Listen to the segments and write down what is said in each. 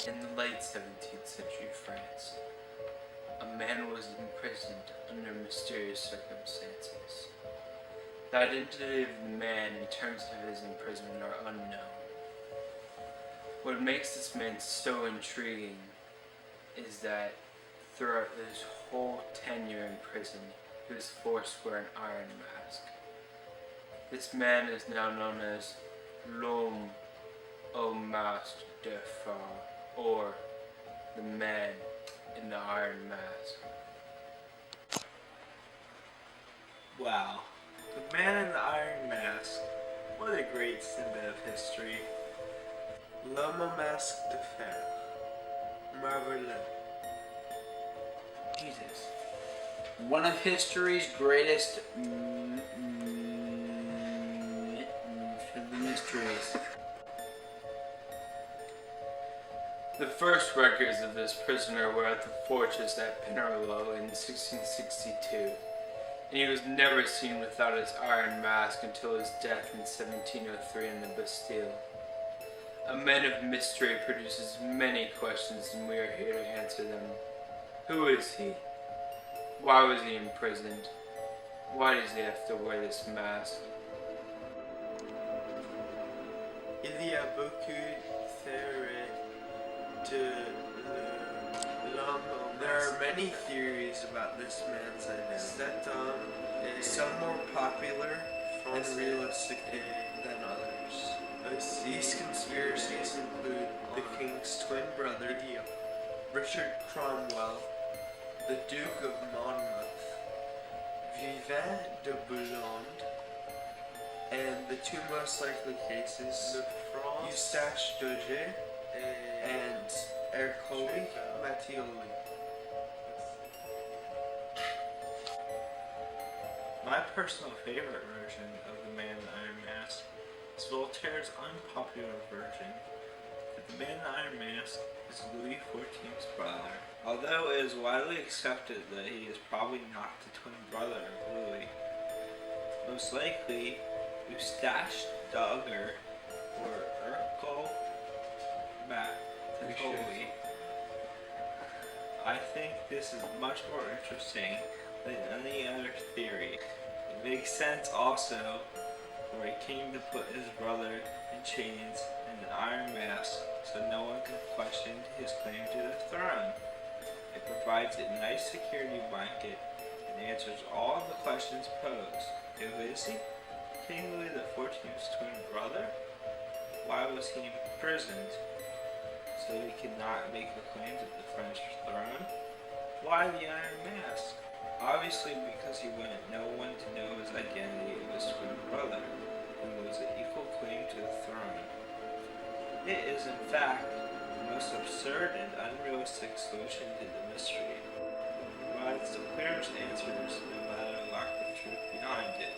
In the late 17th century France, a man was imprisoned under mysterious circumstances. The identity of the man in terms of his imprisonment are unknown. What makes this man so intriguing is that throughout his whole tenure in prison, he was forced to wear an iron mask. This man is now known as L'Homme au Masque de Fer, or the man in the iron mask. Wow. The man in the iron mask. What a great snippet of history. L'Homme au Masque de Fer. Marvelous. Jesus. One of history's greatest mysteries. The first records of this prisoner were at the fortress at Pinerolo in 1662, and he was never seen without his iron mask until his death in 1703 in the Bastille. A man of mystery produces many questions, and we are here to answer them. Who is he? Why was he imprisoned? Why does he have to wear this mask? Il y a beaucoup théories de l'homme. There are many theories about this man's identity. Some more popular and realistic than others. These conspiracies include the king's twin brother, Richard Cromwell, the Duke of Monmouth, Vivant de Boulogne, and the two most likely cases, Eustache Doge and Ercole Mattioli. My personal favorite version of the Man in the Iron Mask is Voltaire's unpopular version. The Man in the Iron Mask is Louis XIV's brother, although it is widely accepted that he is probably not the twin brother of Louis. Most likely, Eustache Dogger or Ercole Mattioli. I think this is much more interesting than any other theory. It makes sense also for a king to put his brother in chains and an iron mask so no one can question his claim to the throne. It provides a nice security blanket and answers all of the questions posed. Who is he? King Louis XIV's twin brother? Why was he imprisoned? So he could not make the claim to the French throne? Why the Iron Mask? Obviously because he wanted no one to know his identity of his twin brother, who was an equal claim to the throne. It is in fact the most absurd and unrealistic solution to the mystery. It provides the clearest answers no matter the lack of truth behind it.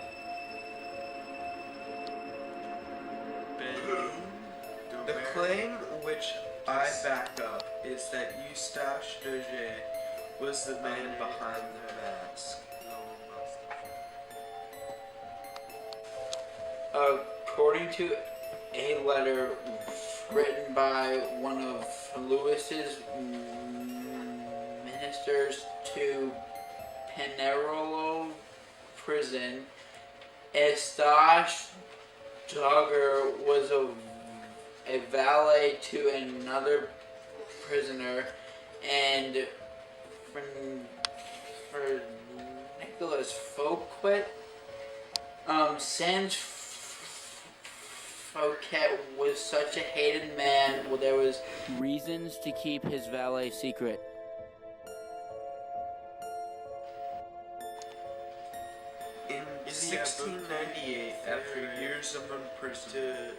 The claim which I back up is that Eustache Doge was the man behind the mask. According to a letter written by one of Louis's ministers to Pinerolo prison, Eustache Dogger was a valet to another prisoner, and for Nicholas Fouquet, since Fouquet was such a hated man, well, there was reasons to keep his valet secret. In 1698, after years of imprisonment,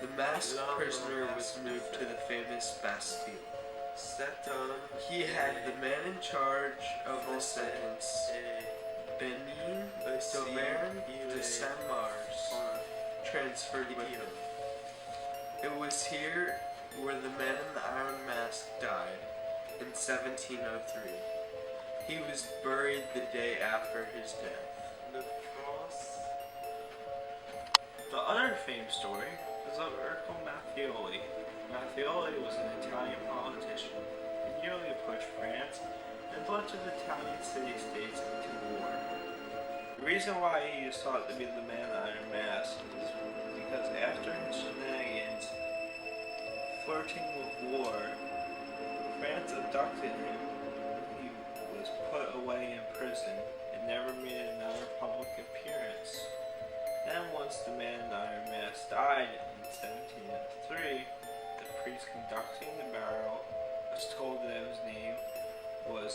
the masked prisoner was moved to the famous Bastille. He had the man in charge of the sentence, Benin d'Auvergne de Saint-Mars, transferred with him. It was here where the man in the iron mask died, in 1703. He was buried the day after his death. The other famous story is of Ercole Mattioli, Mattioli was an Italian politician who nearly pushed France and a bunch of Italian city-states into war. The reason why he is thought to be the man in the Iron Mask is because after his shenanigans flirting with war, France abducted him. He was put away in prison and never made another public appearance. Then once the man in the Iron Mask died in 1703, the priest conducting the burial was told that his name was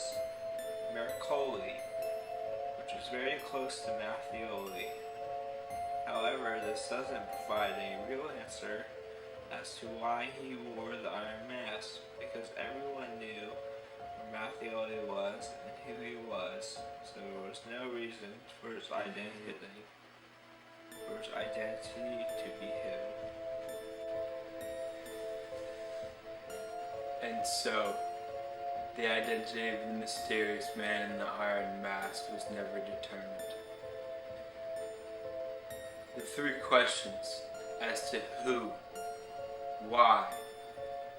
Mercoli, which is very close to Mattioli. However, this doesn't provide any real answer as to why he wore the Iron Mask, because everyone knew where Mattioli was and who he was, so there was no reason for his identity to be hidden. And so, the identity of the mysterious man in the Iron Mask was never determined. The three questions as to who, why,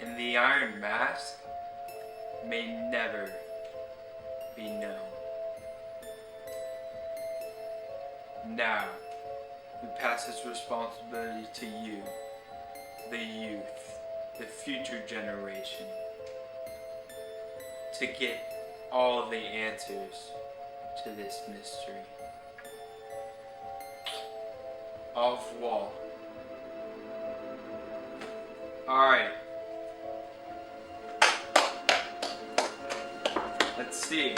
and the Iron Mask may never be known. Now, we pass this responsibility to you, the youth, the future generation, to get all the answers to this mystery. Au revoir. Alright. Let's see.